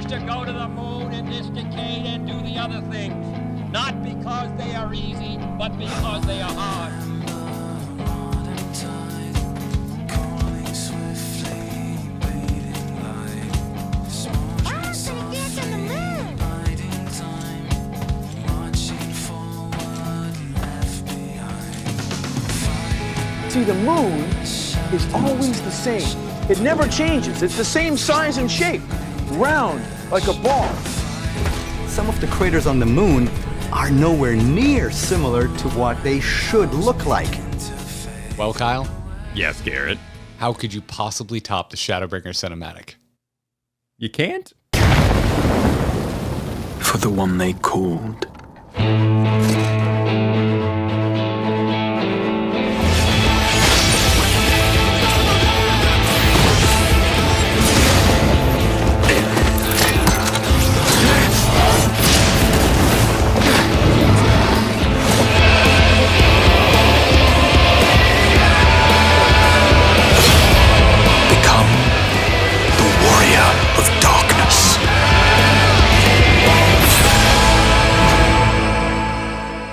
to go to the moon in this decade and do the other things. Not because they are easy, but because they are hard. See, the moon is always the same. It never changes. It's the same size and shape, round like a ball. Some of the craters on the moon are nowhere near similar to what they should look like. Well, Kyle, Yes, Garrett. how could you possibly top the Shadowbringer cinematic? You can't? For the one they called.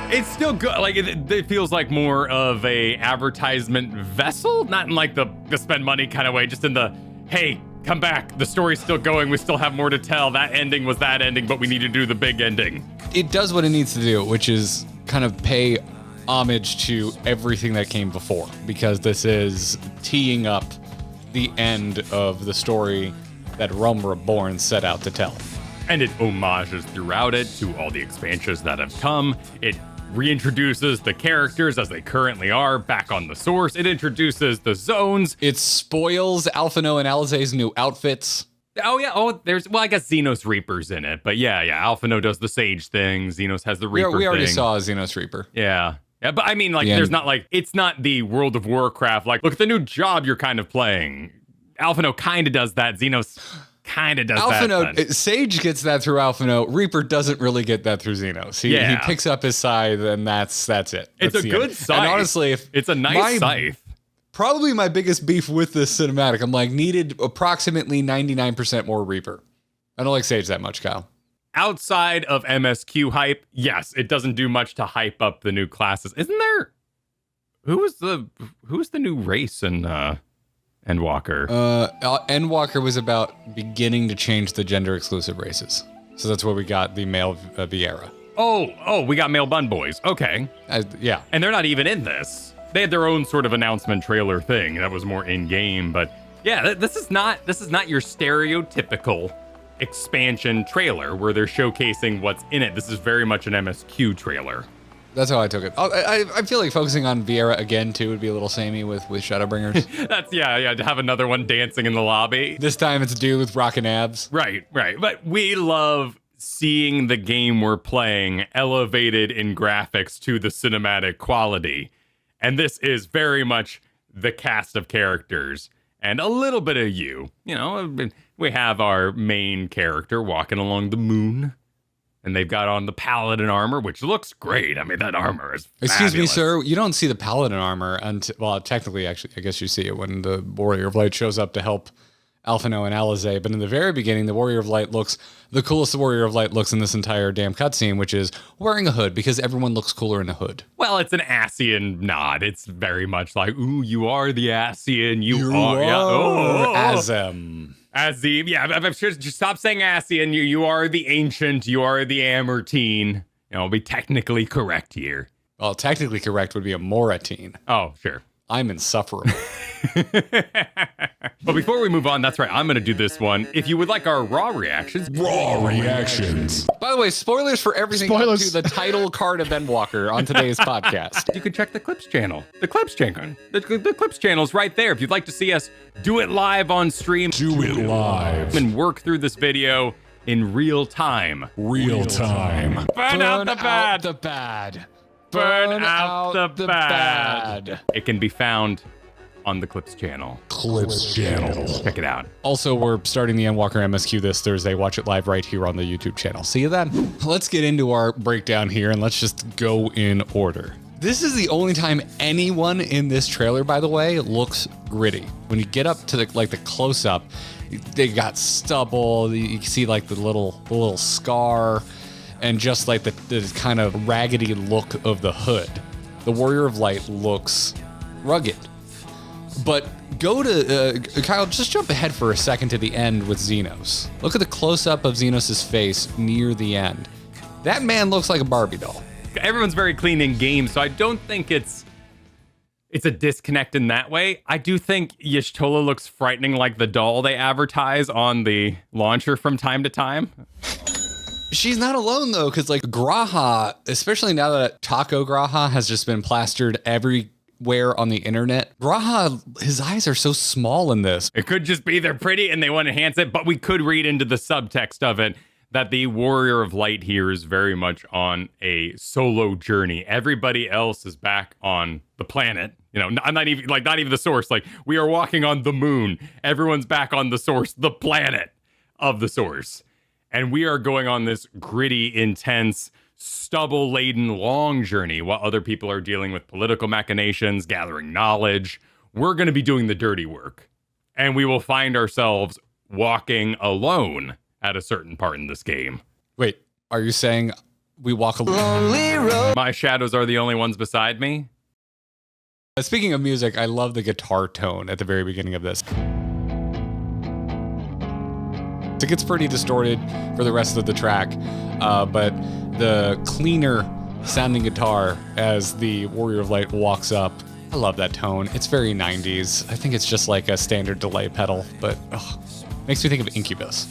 It's still good. Like it feels like more of a advertisement vessel, not in like the spend money kind of way, just in the, hey, come back. The story's still going. We still have more to tell. That ending was that ending, but we need to do the big ending. It does what it needs to do, which is kind of pay homage to everything that came before, because this is teeing up the end of the story that Realm Reborn set out to tell. And it homages throughout it to all the expansions that have come. It reintroduces the characters as they currently are back on the source. It introduces the zones. It spoils Alphino and Alizé's new outfits. Oh, yeah. Oh, I guess Xenos Reaper's in it. But yeah. Alphino does the Sage thing. Xenos has the Reaper thing. We already saw Xenos Reaper. Yeah. Yeah, but I mean, like, there's not like, it's not the World of Warcraft, like, look at the new job you're kind of playing. Alphino kind of does that. Xenos kind of does that. Sage gets that through Alphino. Reaper doesn't really get that through Xenos. He picks up his scythe, and that's it. It's a good scythe. And honestly, it's a nice scythe. Probably my biggest beef with this cinematic, I'm like, needed approximately 99% more Reaper. I don't like Sage that much, Kyle. Outside of MSQ hype, yes, it doesn't do much to hype up the new classes. Isn't there? Who's the new race in Endwalker? Endwalker was about beginning to change the gender exclusive races. So that's where we got the male Viera. Oh, we got male bun boys. Okay. Yeah. And they're not even in this. They had their own sort of announcement trailer thing that was more in game, but yeah, this is not your stereotypical expansion trailer where they're showcasing what's in it. This is very much an MSQ trailer. That's how I took it. I feel like focusing on Viera again too would be a little samey with Shadowbringers. That's yeah, to have another one dancing in the lobby. This time it's a dude with rockin' abs. Right. But we love seeing the game we're playing elevated in graphics to the cinematic quality. And this is very much the cast of characters and a little bit of you. You know, we have our main character walking along the moon, and they've got on the paladin armor, which looks great. I mean, that armor is Excuse me, fabulous. sir. You don't see the paladin armor until, well, technically, actually, I guess you see it when the Warrior of Light shows up to help Alphino and Alizé. But in the very beginning, the Warrior of Light looks the coolest the Warrior of Light looks in this entire damn cutscene, which is wearing a hood, because everyone looks cooler in a hood. Well, it's an Ascian nod. It's very much like, ooh, you are the Ascian. You are yeah. Azim. Yeah, I'm sure. Just stop saying Ascian. You are the ancient. You are the Amortine. You know, I'll be technically correct here. Well, technically correct would be a Moratine. Oh, sure. I'm insufferable. But before we move on, that's right, I'm going to do this one. If you would like our raw reactions. By the way, spoilers for everything up to the title card of Endwalker on today's podcast. You can check the Clips channel. The Clips channel is right there. If you'd like to see us do it live on stream. Do it live. And work through this video in real time. Burn out the bad. Burn out the bad. It can be found on the Clips channel. Check it out. Also, we're starting the Endwalker MSQ this Thursday. Watch it live right here on the YouTube channel. See you then. Let's get into our breakdown here, and let's just go in order. This is the only time anyone in this trailer, by the way, looks gritty. When you get up to the close-up, they got stubble. You can see like the little scar, and just like the kind of raggedy look of the hood. The Warrior of Light looks rugged. But go to Kyle. Just jump ahead for a second to the end with Xenos. Look at the close-up of Xenos' face near the end. That man looks like a Barbie doll. Everyone's very clean in game, so I don't think it's a disconnect in that way. I do think Y'shtola looks frightening like the doll they advertise on the launcher from time to time. She's not alone though, because like Graha, especially now that Taco Graha has just been plastered everywhere on the internet. Graha, his eyes are so small in this. It could just be they're pretty and they want to enhance it, but we could read into the subtext of it that the Warrior of Light here is very much on a solo journey. Everybody else is back on the planet. You know, not even the source. Like, we are walking on the moon. Everyone's back on the source, the planet of the source. And we are going on this gritty, intense, stubble-laden, long journey while other people are dealing with political machinations, gathering knowledge. We're going to be doing the dirty work. And we will find ourselves walking alone at a certain part in this game. Wait, are you saying we walk alone? My shadows are the only ones beside me? Speaking of music, I love the guitar tone at the very beginning of this. It gets pretty distorted for the rest of the track, but the cleaner sounding guitar as the Warrior of Light walks up, I love that tone. It's very 90s. I think it's just like a standard delay pedal, but makes me think of Incubus.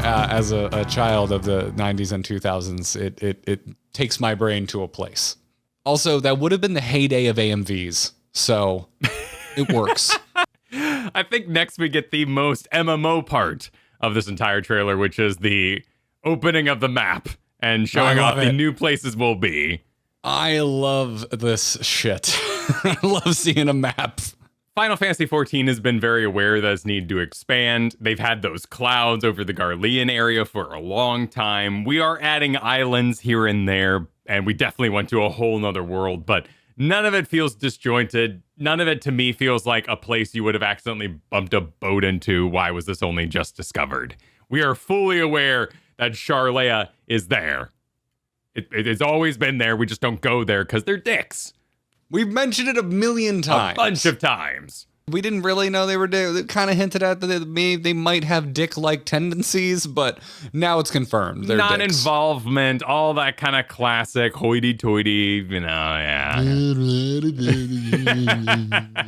As a child of the 90s and 2000s, it takes my brain to a place. Also, that would have been the heyday of AMVs, so it works. I think next we get the most MMO part of this entire trailer, which is the opening of the map and showing off the new places we'll be. I love this shit. I love seeing a map. Final Fantasy XIV has been very aware that it's needed to expand. They've had those clouds over the Garlean area for a long time. We are adding islands here and there, and we definitely went to a whole nother world, but none of it feels disjointed. None of it, to me, feels like a place you would have accidentally bumped a boat into. Why was this only just discovered? We are fully aware that Charlea is there. It's always been there. We just don't go there because they're dicks. We've mentioned it a million times. A bunch of times. We didn't really know they were kind of hinted at that they might have dick-like tendencies, but now it's confirmed. They're non-involvement, all that kind of classic hoity-toity, yeah.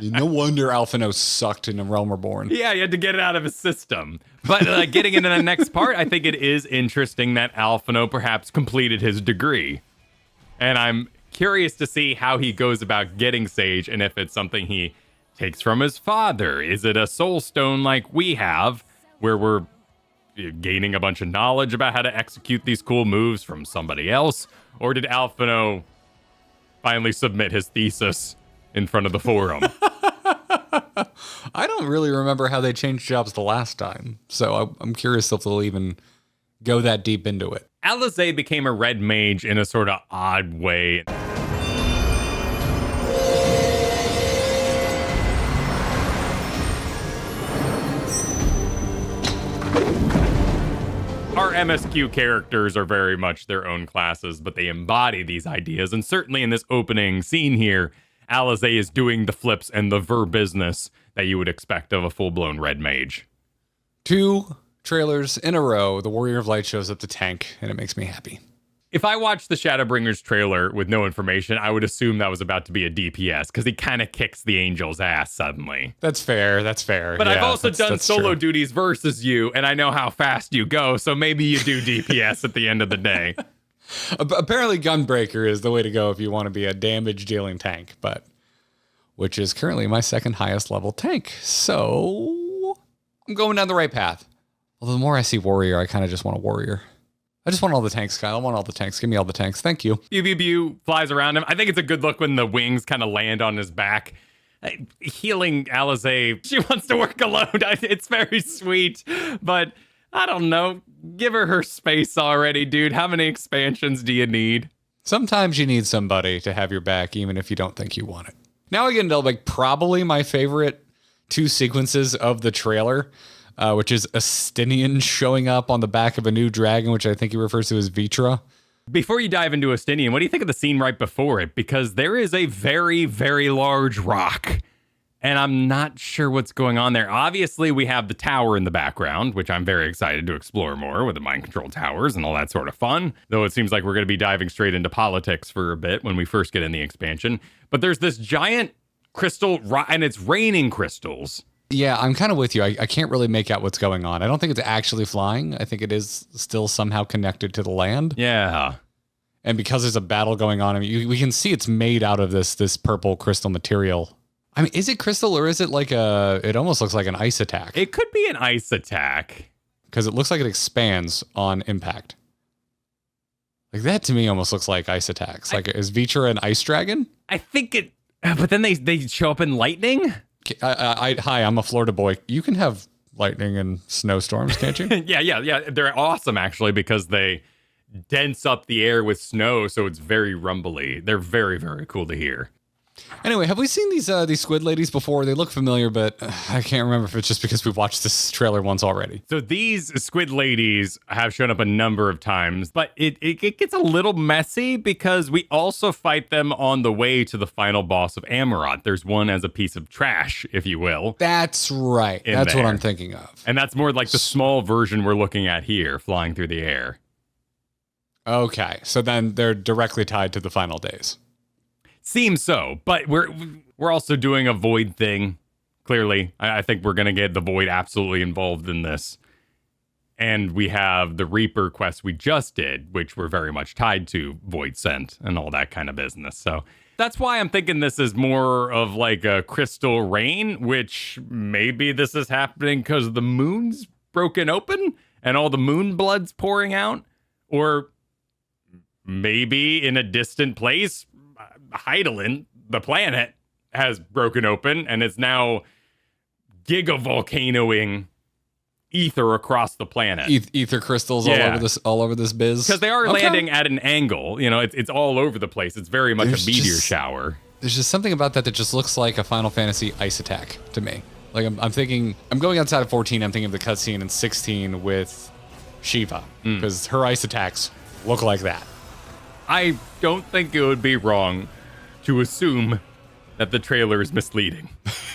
No wonder Alphino sucked in A Realm Reborn. Yeah, you had to get it out of his system. But getting into the next part, I think it is interesting that Alphino perhaps completed his degree. And I'm curious to see how he goes about getting Sage and if it's something he takes from his father. Is it a soul stone like we have, where we're gaining a bunch of knowledge about how to execute these cool moves from somebody else? Or did Alphino finally submit his thesis in front of the forum? I don't really remember how they changed jobs the last time, so I'm curious if they'll even go that deep into it. Alizé became a red mage in a sort of odd way. Our MSQ characters are very much their own classes, but they embody these ideas. And certainly in this opening scene here, Alizé is doing the flips and the business that you would expect of a full-blown red mage. 2 trailers in a row, the Warrior of Light shows up to tank, and it makes me happy. If I watched the Shadowbringers trailer with no information, I would assume that was about to be a DPS, because he kind of kicks the Angel's ass suddenly. That's fair. But yeah, I've also done solo duties versus you, and I know how fast you go, so maybe you do DPS at the end of the day. Apparently Gunbreaker is the way to go if you want to be a damage-dealing tank, which is currently my second highest level tank. So I'm going down the right path. Although the more I see Warrior, I kind of just want a Warrior. I just want all the tanks, Kyle. I want all the tanks. Give me all the tanks. Thank you. Pew flies around him. I think it's a good look when the wings kind of land on his back. Healing Alizé, she wants to work alone. It's very sweet, but I don't know. Give her space already, dude. How many expansions do you need? Sometimes you need somebody to have your back, even if you don't think you want it. Now we get into like probably my favorite two sequences of the trailer, which is Estinian showing up on the back of a new dragon, which I think he refers to as Vitra. Before you dive into Estinian, what do you think of the scene right before it? Because there is a very, very large rock, and I'm not sure what's going on there. Obviously, we have the tower in the background, which I'm very excited to explore more with the mind control towers and all that sort of fun. Though it seems like we're going to be diving straight into politics for a bit when we first get in the expansion. But there's this giant crystal rock, and it's raining crystals. Yeah, I'm kind of with you. I can't really make out what's going on. I don't think it's actually flying. I think it is still somehow connected to the land. Yeah. And because there's a battle going on, I mean, we can see it's made out of this purple crystal material. I mean, is it crystal or is it like it almost looks like an ice attack? It could be an ice attack. Because it looks like it expands on impact. Like that to me almost looks like ice attacks. Like, is Vitra an ice dragon? I think it, but then they show up in lightning? Hi, I'm a Florida boy. You can have lightning and snowstorms, can't you? Yeah. They're awesome, actually, because they dense up the air with snow, so it's very rumbly. They're very, very cool to hear. Anyway, have we seen these squid ladies before? They look familiar, but I can't remember if it's just because we've watched this trailer once already. So these squid ladies have shown up a number of times, but it gets a little messy because we also fight them on the way to the final boss of Amarant. There's one as a piece of trash, if you will. That's right. That's what I'm thinking of. And that's more like the small version we're looking at here, flying through the air. Okay, so then they're directly tied to the final days. Seems so, but we're also doing a Void thing. Clearly, I think we're going to get the Void absolutely involved in this. And we have the Reaper quest we just did, which we're very much tied to Void Scent and all that kind of business. So that's why I'm thinking this is more of like a Crystal Rain, which maybe this is happening because the moon's broken open and all the moon blood's pouring out. Or maybe in a distant place, Heidelin, the planet, has broken open and is now gigavolcanoing ether across the planet. Ether crystals all over this biz. Because they are landing at an angle. You know, it's all over the place. It's very much a meteor shower. There's just something about that just looks like a Final Fantasy ice attack to me. Like I'm thinking, I'm going outside of 14. I'm thinking of the cutscene in 16 with Shiva because her ice attacks look like that. I don't think it would be wrong to assume that the trailer is misleading.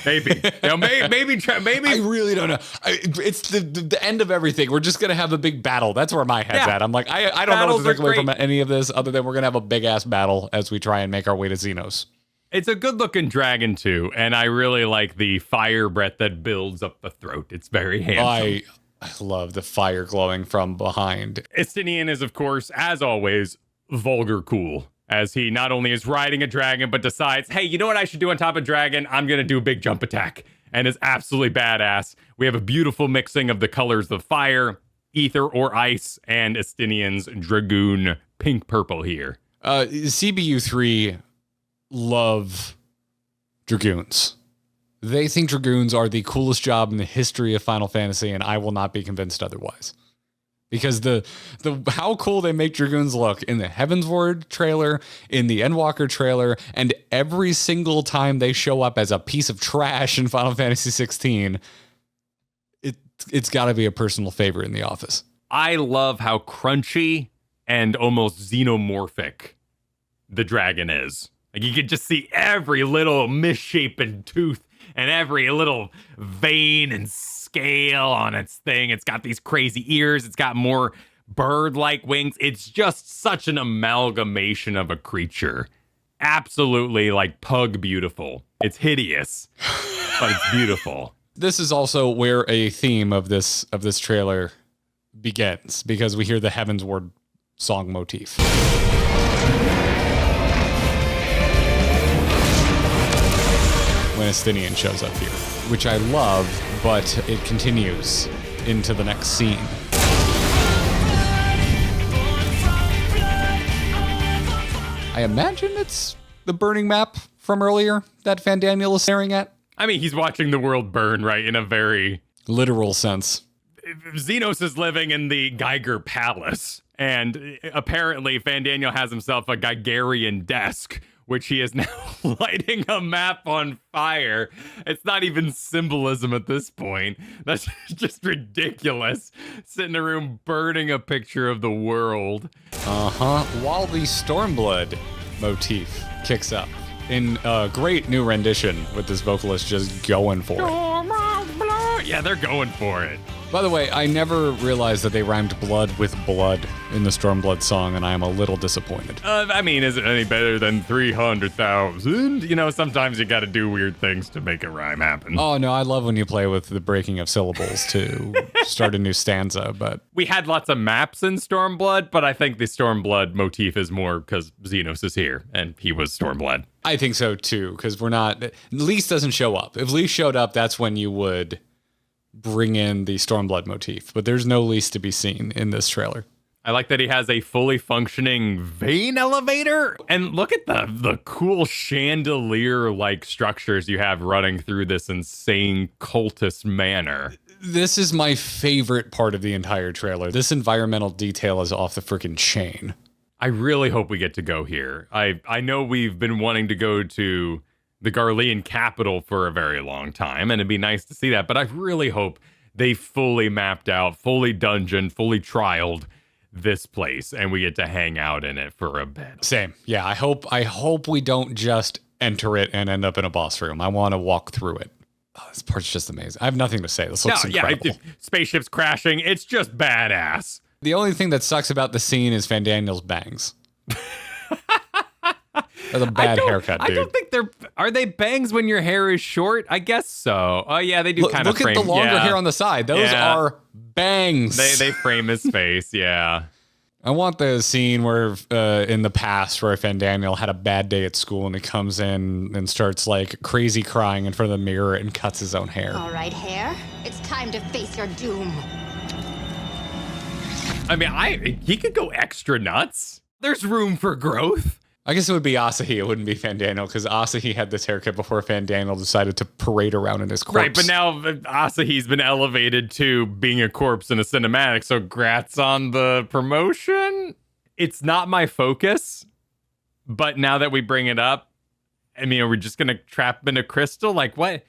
Maybe. Maybe. I really don't know. It's the end of everything. We're just going to have a big battle. That's where my head's at. I'm like, I don't know what to take away from any of this other than we're going to have a big-ass battle as we try and make our way to Xenos. It's a good-looking dragon, too, and I really like the fire breath that builds up the throat. It's very handsome. I love the fire glowing from behind. Estinian is, of course, as always, vulgar cool, as he not only is riding a dragon, but decides, hey, you know what I should do on top of dragon? I'm going to do a big jump attack, and is absolutely badass. We have a beautiful mixing of the colors of fire, ether or ice, and Estinian's dragoon pink-purple here. CBU3 love dragoons. They think dragoons are the coolest job in the history of Final Fantasy, and I will not be convinced otherwise. Because the how cool they make dragoons look in the Heavensward trailer, in the Endwalker trailer, and every single time they show up as a piece of trash in Final Fantasy 16, it's got to be a personal favorite in the office. I love how crunchy and almost xenomorphic the dragon is. Like you can just see every little misshapen tooth and every little vein and scale on its thing. It's got these crazy ears. It's got more bird-like wings. It's just such an amalgamation of a creature. Absolutely like pug beautiful. It's hideous, but it's beautiful. This is also where a theme of this trailer begins, because we hear the Heavensward song motif. When Estinian shows up here, which I love, but it continues into the next scene. I imagine it's the burning map from earlier that Van Daniel is staring at. I mean, he's watching the world burn, right, in a very literal sense. Xenos is living in the Geiger Palace, and apparently Fandaniel has himself a Geigerian desk, which he is now lighting a map on fire. It's not even symbolism at this point. That's just ridiculous. Sit in a room burning a picture of the world. While the Stormblood motif kicks up in a great new rendition with this vocalist just going for it. Yeah, they're going for it. By the way, I never realized that they rhymed blood with blood in the Stormblood song, and I am a little disappointed. I mean, is it any better than 300,000? You know, sometimes you got to do weird things to make a rhyme happen. Oh, no, I love when you play with the breaking of syllables to start a new stanza, but... We had lots of maps in Stormblood, but I think the Stormblood motif is more because Xenos is here, and he was Stormblood. I think so, too, because we're not... Lise doesn't show up. If Lise showed up, that's when you would bring in the Stormblood motif, but there's no Lise to be seen in this trailer. I like that he has a fully functioning vein elevator. And look at the cool chandelier-like structures you have running through this insane cultist manor. This is my favorite part of the entire trailer. This environmental detail is off the freaking chain. I really hope we get to go here. I know we've been wanting to go to the Garlean capital for a very long time, and it'd be nice to see that, but I really hope they fully mapped out, fully dungeoned, fully trialed this place, and we get to hang out in it for a bit. Same. Yeah, I hope we don't just enter it and end up in a boss room. I want to walk through it. Oh, this part's just amazing. I have nothing to say. This looks incredible. Yeah, spaceships crashing. It's just badass. The only thing that sucks about the scene is Fandaniel's bangs. That's a bad haircut, dude. I don't think are they bangs when your hair is short? I guess so. Oh yeah, they do kind of frame. Look at the longer hair on the side. Those are bangs. They frame his face, yeah. I want the scene where in the past where Fandaniel had a bad day at school and he comes in and starts like crazy crying in front of the mirror and cuts his own hair. All right, hair. It's time to face your doom. I mean, he could go extra nuts. There's room for growth. I guess it would be Asahi. It wouldn't be Fandaniel because Asahi had this haircut before Fandaniel decided to parade around in his corpse. Right, but now Asahi's been elevated to being a corpse in a cinematic, so grats on the promotion. It's not my focus, but now that we bring it up, I mean, are we just going to trap him in a crystal? Like, what?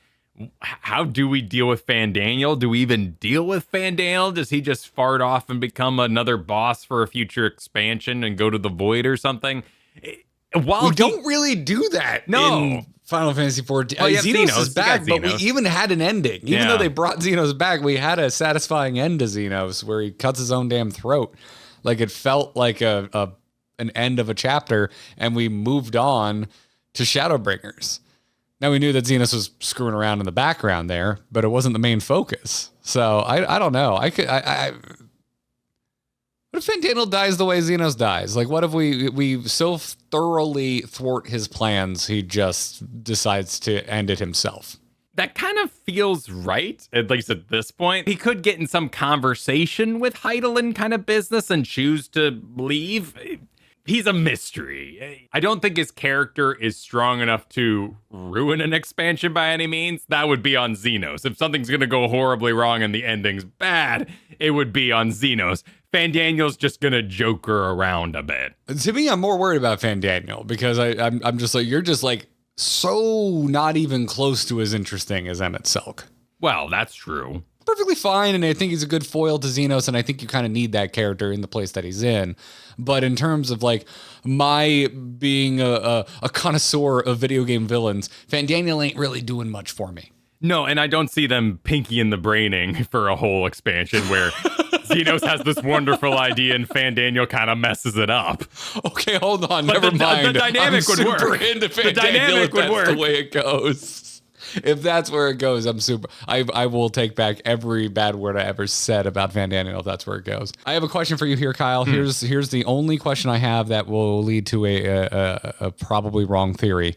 How do we deal with Fandaniel? Do we even deal with Fandaniel? Does he just fart off and become another boss for a future expansion and go to the void or something? We don't really do that in Final Fantasy XIV. Xenos is back, but we even had an ending. Even though they brought Xenos back, we had a satisfying end to Xenos where he cuts his own damn throat. Like, it felt like an end of a chapter, and we moved on to Shadowbringers. Now, we knew that Xenos was screwing around in the background there, but it wasn't the main focus. So, I don't know. What if Fandaniel dies the way Xenos dies? Like, what if we so thoroughly thwart his plans, he just decides to end it himself? That kind of feels right, at least at this point. He could get in some conversation with Heidelin kind of business and choose to leave. He's a mystery. I don't think his character is strong enough to ruin an expansion by any means. That would be on Xenos. If something's going to go horribly wrong and the ending's bad, it would be on Xenos. Fandaniel's just going to joker around a bit. To me, I'm more worried about Fandaniel because I'm just like, you're just like so not even close to as interesting as Emet Selk. Well, that's true. Perfectly fine, and I think he's a good foil to Xenos, and I think you kind of need that character in the place that he's in. But in terms of like my being a connoisseur of video game villains, Fandaniel ain't really doing much for me. No, and I don't see them pinky in the braining for a whole expansion where Xenos has this wonderful idea and Fandaniel kind of messes it up. Okay, hold on. But Never mind. The dynamic would work. Into the dynamic would work. The way it goes. If that's where it goes, I'm super. I will take back every bad word I ever said about Fandaniel if that's where it goes. I have a question for you here, Kyle. Here's the only question I have that will lead to a probably wrong theory.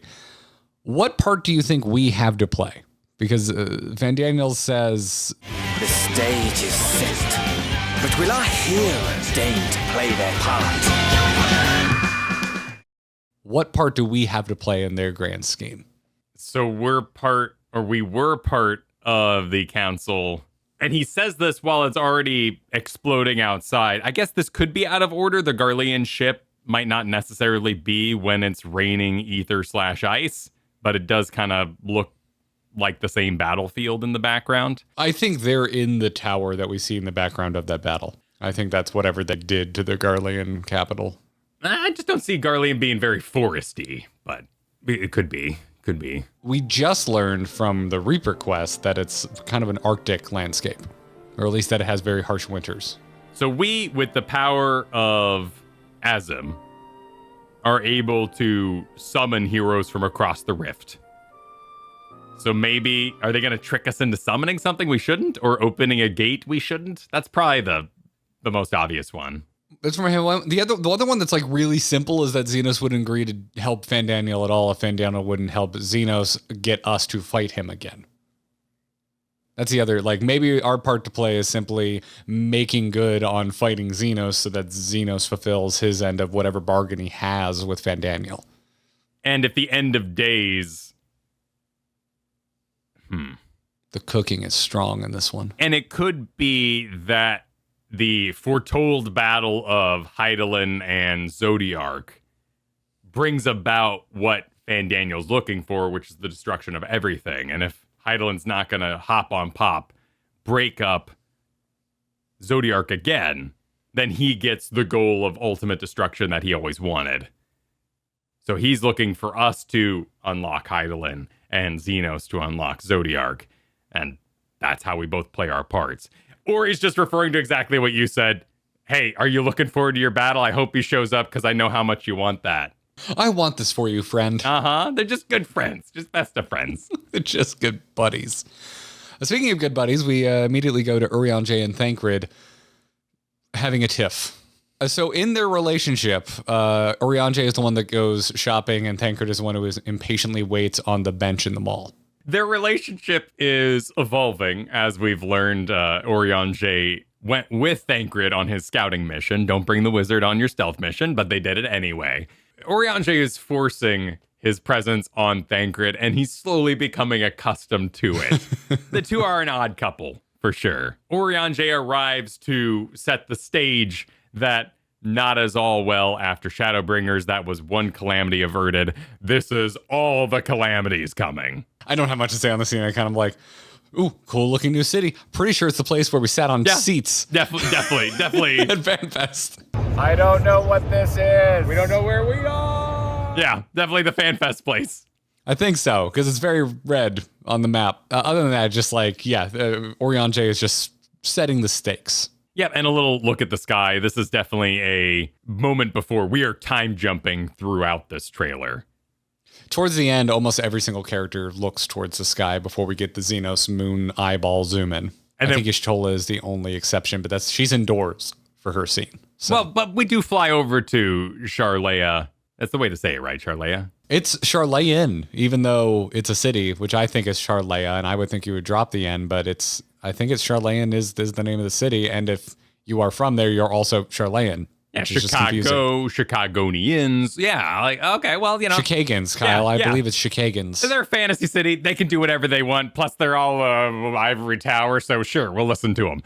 What part do you think we have to play? Because Fandaniel says the stage is set, but will our heroes deign to play their part? What part do we have to play in their grand scheme? So we were part of the council And he says this while it's already exploding outside. I guess this could be out of order. The Garlean ship might not necessarily be when it's raining ether/ice, but it does kind of look like the same battlefield in the background. I think they're in the tower that we see in the background of that battle. I think that's whatever they did to the Garlean capital. I just don't see Garlean being very foresty, but it could be. Could be. We just learned from the Reaper quest that it's kind of an Arctic landscape, or at least that it has very harsh winters. So we, with the power of Azim, are able to summon heroes from across the rift. So maybe, are they going to trick us into summoning something we shouldn't, or opening a gate we shouldn't? That's probably the most obvious one. That's from him. The other one that's like really simple is that Xenos wouldn't agree to help Fandaniel at all if Fandaniel wouldn't help Xenos get us to fight him again. That's the other, like, maybe our part to play is simply making good on fighting Xenos so that Xenos fulfills his end of whatever bargain he has with Fandaniel. And at the end of days... The cooking is strong in this one. And it could be that the foretold battle of Hydaelyn and Zodiark brings about what Fandaniel's looking for, which is the destruction of everything. And if Hydaelyn's not going to hop on pop, break up Zodiark again, then he gets the goal of ultimate destruction that he always wanted. So he's looking for us to unlock Hydaelyn and Xenos to unlock Zodiark. And that's how we both play our parts. Or he's just referring to exactly what you said. Hey, are you looking forward to your battle? I hope he shows up because I know how much you want that. I want this for you, friend. They're just good friends. Just best of friends. They're just good buddies. Speaking of good buddies, we immediately go to Urianger and Thancred having a tiff. So in their relationship, Urianger is the one that goes shopping and Thancred is the one who impatiently waits on the bench in the mall. Their relationship is evolving, as we've learned. Urianger went with Thancred on his scouting mission. Don't bring the wizard on your stealth mission, but they did it anyway. Urianger is forcing his presence on Thancred, and he's slowly becoming accustomed to it. The two are an odd couple, for sure. Urianger arrives to set the stage that not as all well after Shadowbringers. That was one calamity averted. This is all the calamities coming. I don't have much to say on the scene. I kind of like, ooh, cool looking new city. Pretty sure it's the place where we sat on seats. Definitely. At FanFest. I don't know what this is. We don't know where we are. Yeah, definitely the FanFest place. I think so, because it's very red on the map. Other than that, just like, Urianger is just setting the stakes. Yeah, and a little look at the sky. This is definitely a moment before. We are time jumping throughout this trailer. Towards the end, almost every single character looks towards the sky before we get the Xenos moon eyeball zoom in. And I think Ishtola is the only exception, but she's indoors for her scene. So. Well, but we do fly over to Charlea. That's the way to say it, right, Charlea? It's Charlean, even though it's a city, which I think is Charlea, and I would think you would drop the N, but I think it's Charlean is the name of the city, and if you are from there, you're also Charlean. Yeah, Chicago, Chicagonians. Yeah, like, okay, well, you know. Chicagans, Kyle. I believe it's Chicagans. So they're a fantasy city. They can do whatever they want. Plus, they're all ivory tower, so sure, we'll listen to them.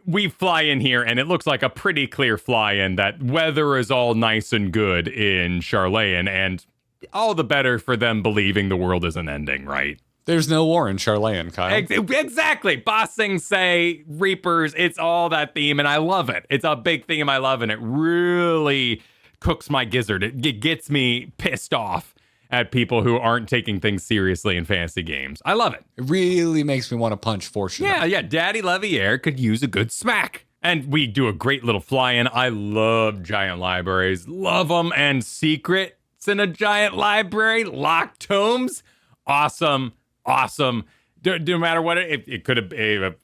We fly in here, and it looks like a pretty clear fly-in that weather is all nice and good in Charlean, and all the better for them believing the world isn't ending, right? There's no war in Charlean, Kyle. Exactly. Bossing, say, Reapers, it's all that theme, and I love it. It's a big theme I love, and it really cooks my gizzard. It gets me pissed off at people who aren't taking things seriously in fantasy games. I love it. It really makes me want to punch Fortune. Yeah. Daddy Levier could use a good smack. And we do a great little fly-in. I love giant libraries. Love them. And secrets in a giant library. Locked tomes. Awesome. No matter what, it could have been,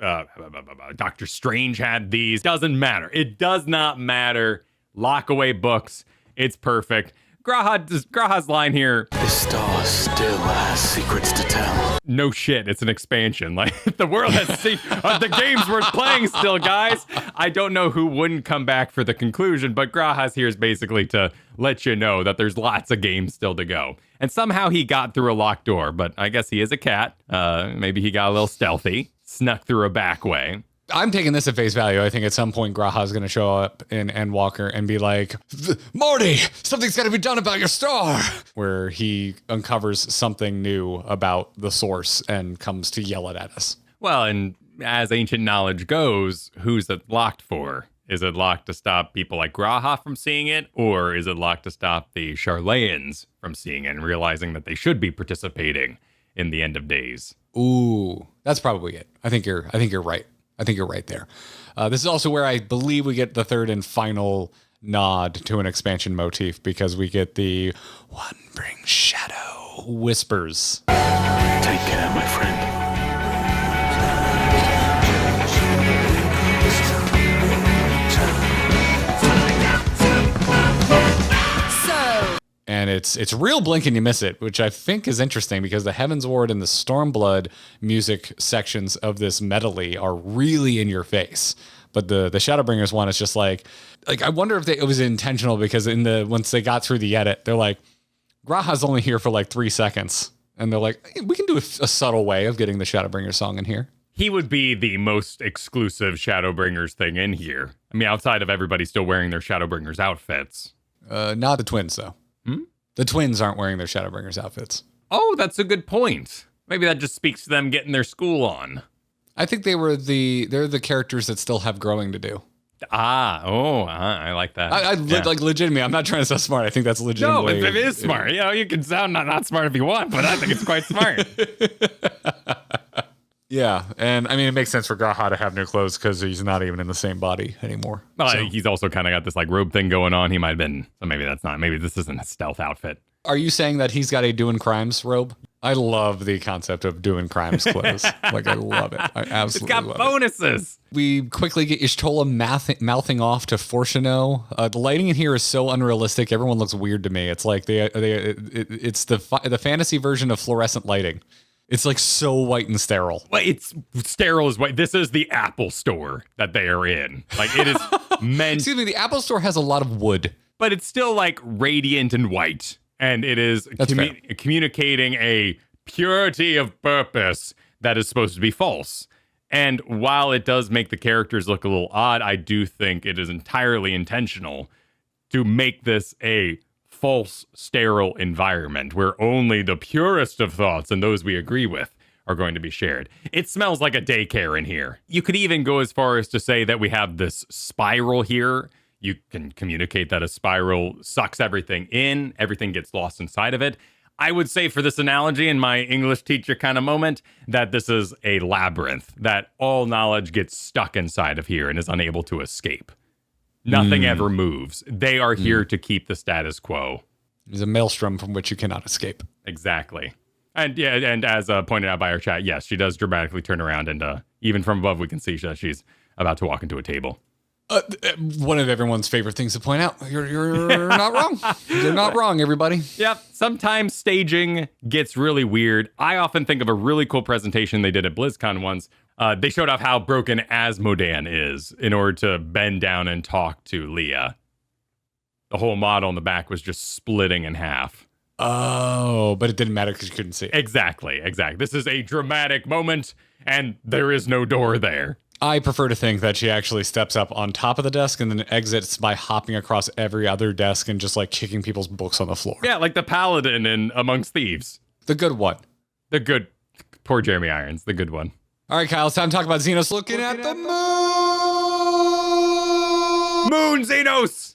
Doctor Strange had these. Doesn't matter. It does not matter. Lock away books. It's perfect. Graha's line here. This star still has secrets to tell. No shit, it's an expansion. Like, the world has the game's worth playing still, guys. I don't know who wouldn't come back for the conclusion, but Graha's here is basically to let you know that there's lots of games still to go. And somehow he got through a locked door, but I guess he is a cat. Maybe he got a little stealthy. snuck through a back way. I'm taking this at face value. I think at some point Graha's going to show up in Endwalker and be like, Marty, something's got to be done about your star. Where he uncovers something new about the source and comes to yell it at us. Well, and as ancient knowledge goes, who's it locked for? Is it locked to stop people like Graha from seeing it? Or is it locked to stop the Charlayans from seeing it and realizing that they should be participating in the end of days? Ooh, that's probably it. I think you're right. I think you're right there. This is also where I believe we get the third and final nod to an expansion motif, because we get the one brings shadow whispers. Take care, my friend. And it's real blink and you miss it, which I think is interesting because the Heaven's Ward and the Stormblood music sections of this medley are really in your face. But the Shadowbringers one is just like I wonder if it was intentional, because once they got through the edit, they're like, Graha's only here for like 3 seconds. And they're like, hey, we can do a subtle way of getting the Shadowbringer song in here. He would be the most exclusive Shadowbringers thing in here. I mean, outside of everybody still wearing their Shadowbringers outfits. Not the twins, though. The twins aren't wearing their Shadowbringers outfits. Oh, that's a good point. Maybe that just speaks to them getting their school on. I think they're the characters that still have growing to do. I like that. Like legitimately, I'm not trying to sound smart. I think that's legitimately. No, it is smart. You know, you can sound not smart if you want, but I think it's quite smart. Yeah, and I mean, it makes sense for Graha to have new clothes because he's not even in the same body anymore. Well, so. He's also kind of got this like robe thing going on. He might have been, so maybe this isn't a stealth outfit. Are you saying that he's got a doing crimes robe? I love the concept of doing crimes clothes. Like, I love it. I absolutely love it. It's got bonuses. We quickly get Y'shtola mouthing off to Fortuno. The lighting in here is so unrealistic. Everyone looks weird to me. It's like it's the fantasy version of fluorescent lighting. It's like so white and sterile. Well, it's sterile as white. This is the Apple Store that they are in. Like, it is meant. Excuse me, the Apple Store has a lot of wood. But it's still like radiant and white. And it is communicating a purity of purpose that is supposed to be false. And while it does make the characters look a little odd, I do think it is entirely intentional to make this a false, sterile environment where only the purest of thoughts and those we agree with are going to be shared. It smells like a daycare in here. You could even go as far as to say that we have this spiral here. You can communicate that a spiral sucks everything in, everything gets lost inside of it. I would say, for this analogy in my English teacher kind of moment, that this is a labyrinth, that all knowledge gets stuck inside of here and is unable to escape. Nothing ever moves. They are here to keep the status quo. There's a maelstrom from which you cannot escape. Exactly. And yeah, and as pointed out by our chat, yes, she does dramatically turn around, and even from above we can see that she's about to walk into a table. One of everyone's favorite things to point out. You're not wrong. You're not wrong, everybody. Yep. Sometimes staging gets really weird. I often think of a really cool presentation they did at BlizzCon once. They showed off how broken Asmodan is in order to bend down and talk to Leah. The whole model in the back was just splitting in half. Oh, but it didn't matter because you couldn't see it. Exactly. This is a dramatic moment, and there is no door there. I prefer to think that she actually steps up on top of the desk and then exits by hopping across every other desk and just like kicking people's books on the floor. Yeah, like the paladin in Amongst Thieves. The good one. The good. Poor Jeremy Irons, the good one. All right, Kyle, it's time to talk about Xenos looking at the moon. Moon Xenos!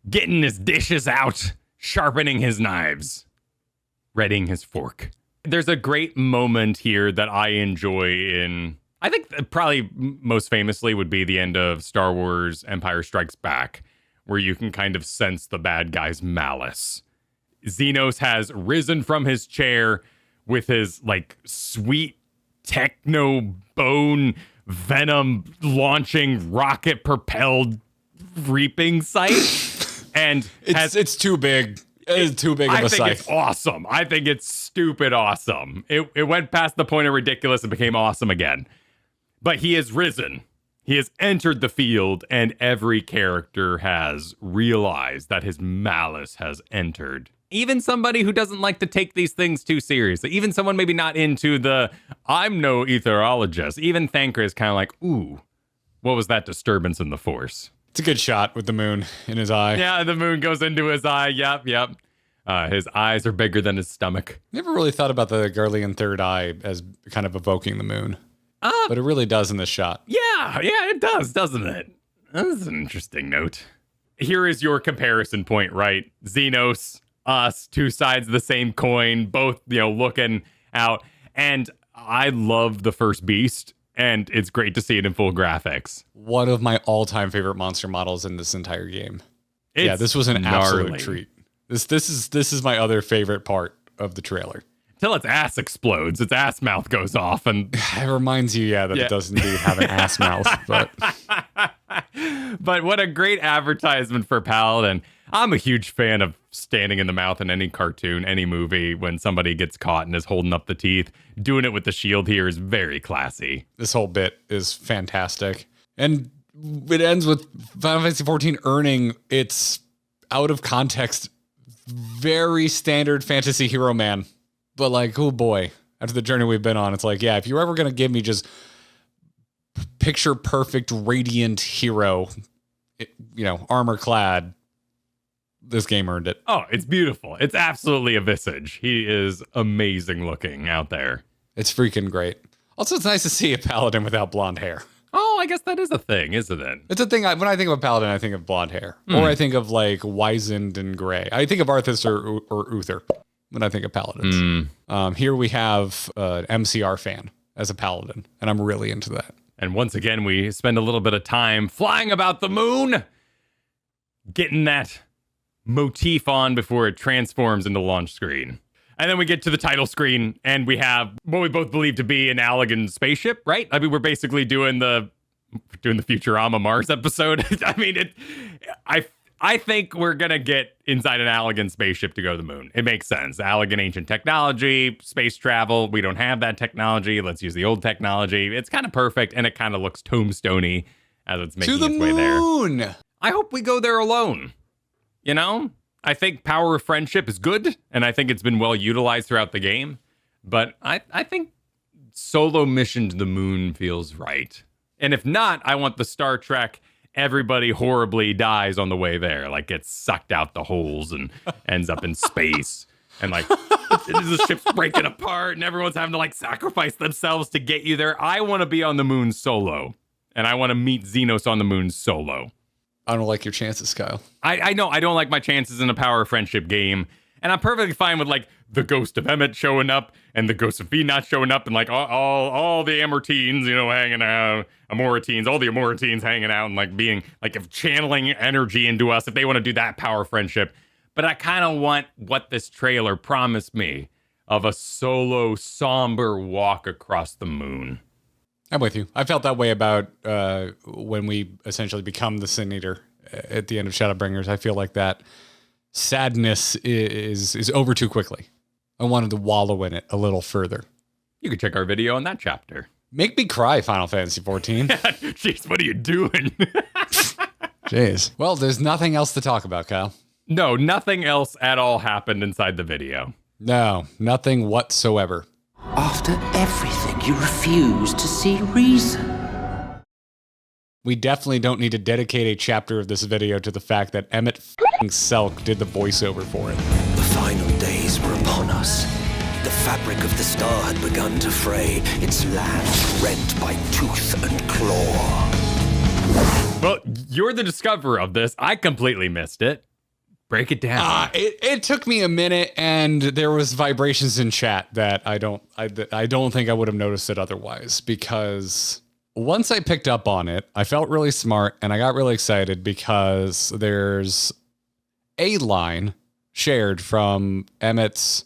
Getting his dishes out, sharpening his knives, readying his fork. There's a great moment here that I enjoy in... I think probably most famously would be the end of Star Wars Empire Strikes Back, where you can kind of sense the bad guy's malice. Xenos has risen from his chair with his, like, sweet techno bone venom launching rocket propelled reaping sight. And it's too big. It's too big of a sight. I think it's awesome. I think it's stupid awesome. It went past the point of ridiculous and became awesome again. But he has risen. He has entered the field, and every character has realized that his malice has entered even somebody who doesn't like to take these things too seriously, even someone maybe not into the, I'm no etherologist, even Thanker is kind of like, ooh, what was that disturbance in the Force? It's a good shot with the moon in his eye. Yeah, the moon goes into his eye. Yep. His eyes are bigger than his stomach. Never really thought about the Garlean third eye as kind of evoking the moon. But it really does in this shot. Yeah, it does, doesn't it? That's an interesting note. Here is your comparison point, right? Xenos, us, two sides of the same coin, both, looking out. And I love the first Beast, and it's great to see it in full graphics. One of my all-time favorite monster models in this entire game. It's this was an gnarly. absolute treat. This is my other favorite part of the trailer. Till its ass explodes, its ass mouth goes off, and it reminds you, that it does indeed have an ass mouth. But what a great advertisement for Paladin. I'm a huge fan of standing in the mouth in any cartoon, any movie, when somebody gets caught and is holding up the teeth. Doing it with the shield here is very classy. This whole bit is fantastic. And it ends with Final Fantasy XIV earning its out of context, very standard fantasy hero man. But like, oh boy, after the journey we've been on, it's like, if you're ever going to give me just picture perfect, radiant hero, armor clad, this game earned it. Oh, it's beautiful. It's absolutely a visage. He is amazing looking out there. It's freaking great. Also, it's nice to see a paladin without blonde hair. Oh, I guess that is a thing, isn't it? It's a thing. When I think of a paladin, I think of blonde hair. Or I think of like wizened and gray. I think of Arthas or Uther when I think of paladins. Here we have an MCR fan as a paladin, and I'm really into that. And once again, we spend a little bit of time flying about the moon, getting that motif on before it transforms into launch screen. And then we get to the title screen, and we have what we both believe to be an Allegan spaceship, right? I mean, we're basically doing the Futurama Mars episode. I mean, I think we're going to get inside an Allegan spaceship to go to the moon. It makes sense. Allegan ancient technology, space travel. We don't have that technology. Let's use the old technology. It's kind of perfect, and it kind of looks tombstone-y as it's making its way there. To the moon! I hope we go there alone. I think power of friendship is good, and I think it's been well utilized throughout the game. But I think solo mission to the moon feels right. And if not, I want the Star Trek everybody horribly dies on the way there, like gets sucked out the holes and ends up in space. And like the ship's breaking apart and everyone's having to like sacrifice themselves to get you there. I want to be on the moon solo. And I want to meet Xenos on the moon solo. I don't like your chances, Kyle. I know I don't like my chances in a power of friendship game. And I'm perfectly fine with like the ghost of Emet showing up and the ghost of V not showing up and like all the Amortines, hanging out, Amoritines, all the Amoritines hanging out and like being like if channeling energy into us if they want to do that power of friendship. But I kind of want what this trailer promised me of a solo, somber walk across the moon. I'm with you. I felt that way about when we essentially become the Sin Eater at the end of Shadowbringers. I feel like that sadness is over too quickly. I wanted to wallow in it a little further. You can check our video on that chapter. Make me cry, Final Fantasy XIV. Jeez, what are you doing? Jeez. Well, there's nothing else to talk about, Kyle. No, nothing else at all happened inside the video. No, nothing whatsoever. After everything, you refuse to see reason. We definitely don't need to dedicate a chapter of this video to the fact that Emet Selk did the voiceover for it. The final days were upon us. The fabric of the star had begun to fray, its land rent by tooth and claw. Well, you're the discoverer of this. I completely missed it. Break it down. It took me a minute, and there was vibrations in chat that I don't think I would have noticed it otherwise, because once I picked up on it, I felt really smart and I got really excited because there's a line shared from Emet's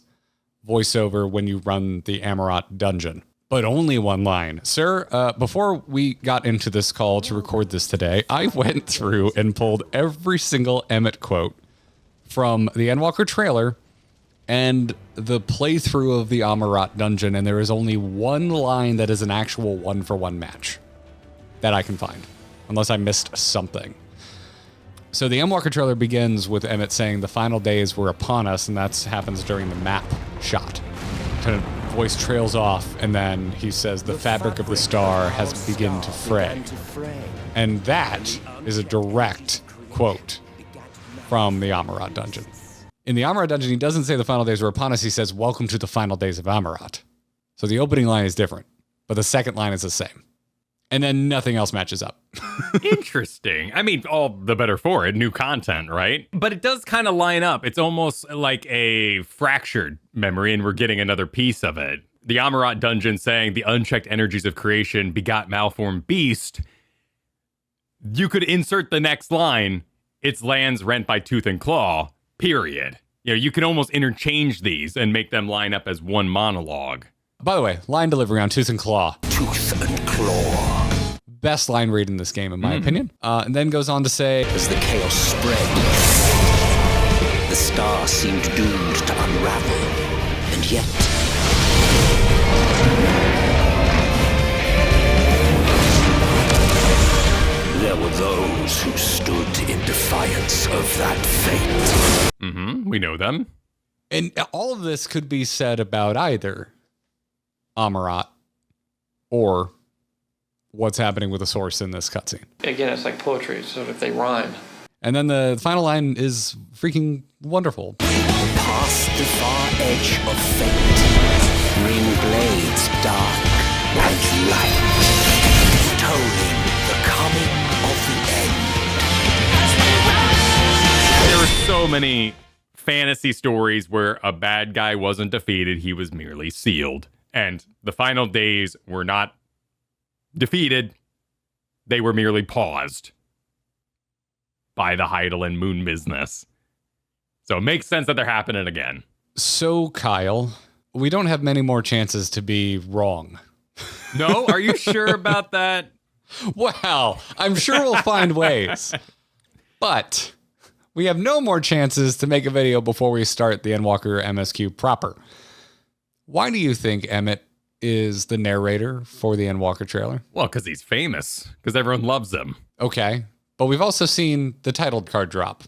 voiceover when you run the Amarat dungeon, but only one line. Sir, before we got into this call to record this today, I went through and pulled every single Emet quote from the Endwalker trailer and the playthrough of the Amarat dungeon, and there is only one line that is an actual one-for-one match that I can find, unless I missed something. So the Endwalker trailer begins with Emmett saying the final days were upon us, and that happens during the map shot. Kind of voice trails off, and then he says the fabric of the star has begun to fray. And that is a direct quote from the Amarat dungeon. In the Amarat dungeon, he doesn't say the final days were upon us. He says, welcome to the final days of Amarat. So the opening line is different, but the second line is the same. And then nothing else matches up. Interesting. I mean, all the better for it. New content, right? But it does kind of line up. It's almost like a fractured memory, and we're getting another piece of it. The Amarat dungeon saying the unchecked energies of creation begot malformed beast. You could insert the next line, its lands rent by tooth and claw, period. You know, you can almost interchange these and make them line up as one monologue. By the way, line delivery on Tooth and Claw. Tooth and claw. Best line read in this game, in my opinion. And then goes on to say, As the chaos spread, the star seemed doomed to unravel. And yet, there were those who stood in defiance of that fate. We know them. and all of this could be said about either Amarat or what's happening with the source in this cutscene. Again, it's like poetry, so if they rhyme. And then the final line is freaking wonderful. Past the far edge of fate, ring blades dark and light, tolling the coming of the end. There are so many fantasy stories where a bad guy wasn't defeated, he was merely sealed. And the final days were not defeated, they were merely paused by the Heidelin moon business. So it makes sense that they're happening again. So, Kyle, we don't have many more chances to be wrong. No? Are you sure about that? Well, I'm sure we'll find ways. But we have no more chances to make a video before we start the Endwalker MSQ proper. Why do you think Emmett is the narrator for the Endwalker trailer? Well, because he's famous. Because everyone loves him. Okay, but we've also seen the title card drop.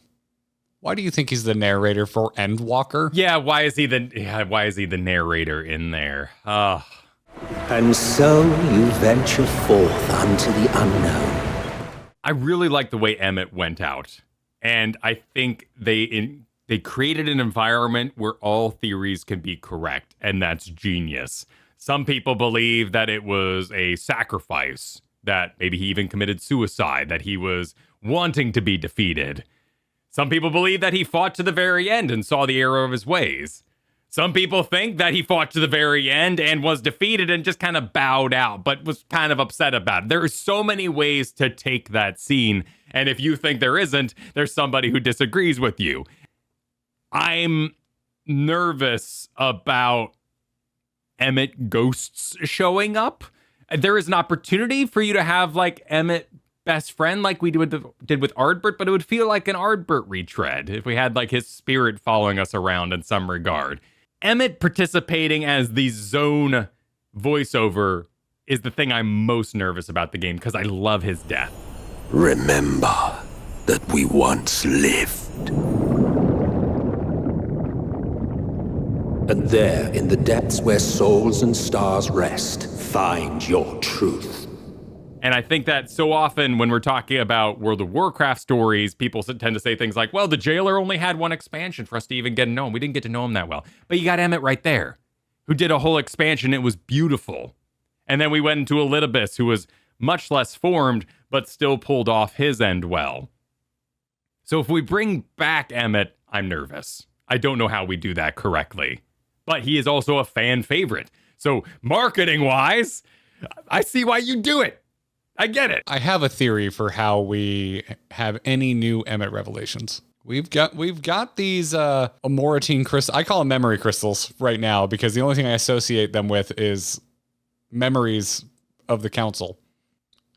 Why do you think he's the narrator for Endwalker? Yeah, why is he the narrator in there? And so you venture forth unto the unknown. I really like the way Emmett went out. And I think they created an environment where all theories can be correct, and that's genius. Some people believe that it was a sacrifice, that maybe he even committed suicide, that he was wanting to be defeated. Some people believe that he fought to the very end and saw the error of his ways. Some people think that he fought to the very end and was defeated and just kind of bowed out, but was kind of upset about it. There are so many ways to take that scene, and if you think there isn't, there's somebody who disagrees with you. I'm nervous about Emmett ghosts showing up. There is an opportunity for you to have like Emmett best friend like we did with Ardbert, but it would feel like an Ardbert retread if we had like his spirit following us around in some regard. Emmett participating as the zone voiceover is the thing I'm most nervous about the game because I love his death. Remember that we once lived. And there, in the depths where souls and stars rest, find your truth. And I think that so often when we're talking about World of Warcraft stories, people tend to say things like, well, the jailer only had one expansion for us to even get to know him. We didn't get to know him that well. But you got Emmett right there, who did a whole expansion. It was beautiful. And then we went into Elidibus, who was much less formed, but still pulled off his end well. So if we bring back Emmett, I'm nervous. I don't know how we do that correctly. But he is also a fan favorite. So marketing-wise, I see why you do it. I get it. I have a theory for how we have any new Emmett revelations. We've got these Amoratine crystals. I call them memory crystals right now because the only thing I associate them with is memories of the council.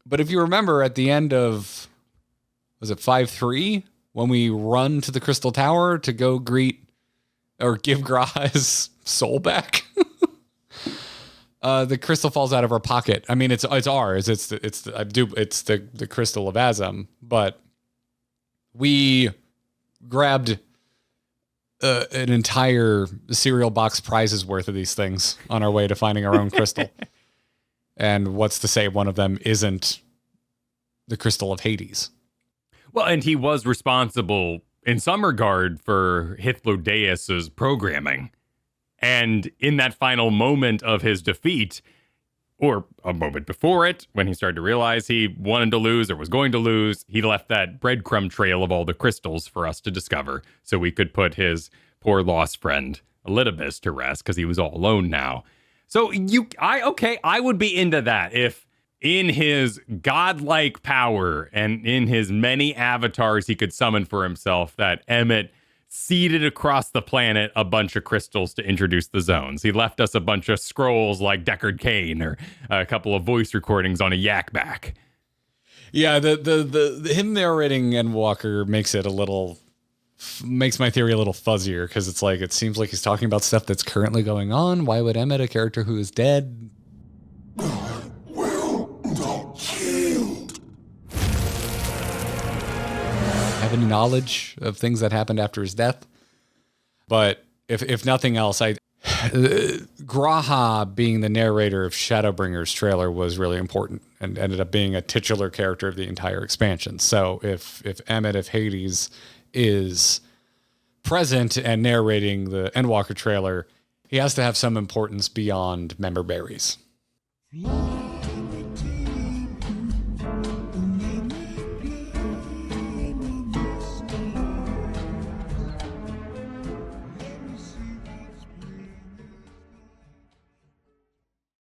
But if you remember at the end of, was it 5.3? When we run to the Crystal Tower to go greet or give Gra his soul back. The crystal falls out of our pocket. I mean, it's ours. It's the crystal of Azam, but We grabbed an entire cereal box prizes worth of these things on our way to finding our own crystal. And what's to say one of them isn't the crystal of Hades? Well, and he was responsible in some regard for Hythlodaeus's programming. And in that final moment of his defeat, or a moment before it, when he started to realize he wanted to lose or was going to lose, he left that breadcrumb trail of all the crystals for us to discover so we could put his poor lost friend Elidibus to rest because he was all alone now. So I would be into that if in his godlike power and in his many avatars he could summon for himself, that Emet seeded across the planet a bunch of crystals to introduce the zones. He left us a bunch of scrolls like Deckard Cain or a couple of voice recordings on a yak back. Yeah, the him narrating Endwalker makes my theory a little fuzzier, because it's like, it seems like he's talking about stuff that's currently going on. Why would Emet, a character who is dead, have any knowledge of things that happened after his death? But if nothing else, Graha being the narrator of Shadowbringers trailer was really important and ended up being a titular character of the entire expansion. So if Emet of Hades is present and narrating the Endwalker trailer, he has to have some importance beyond member berries.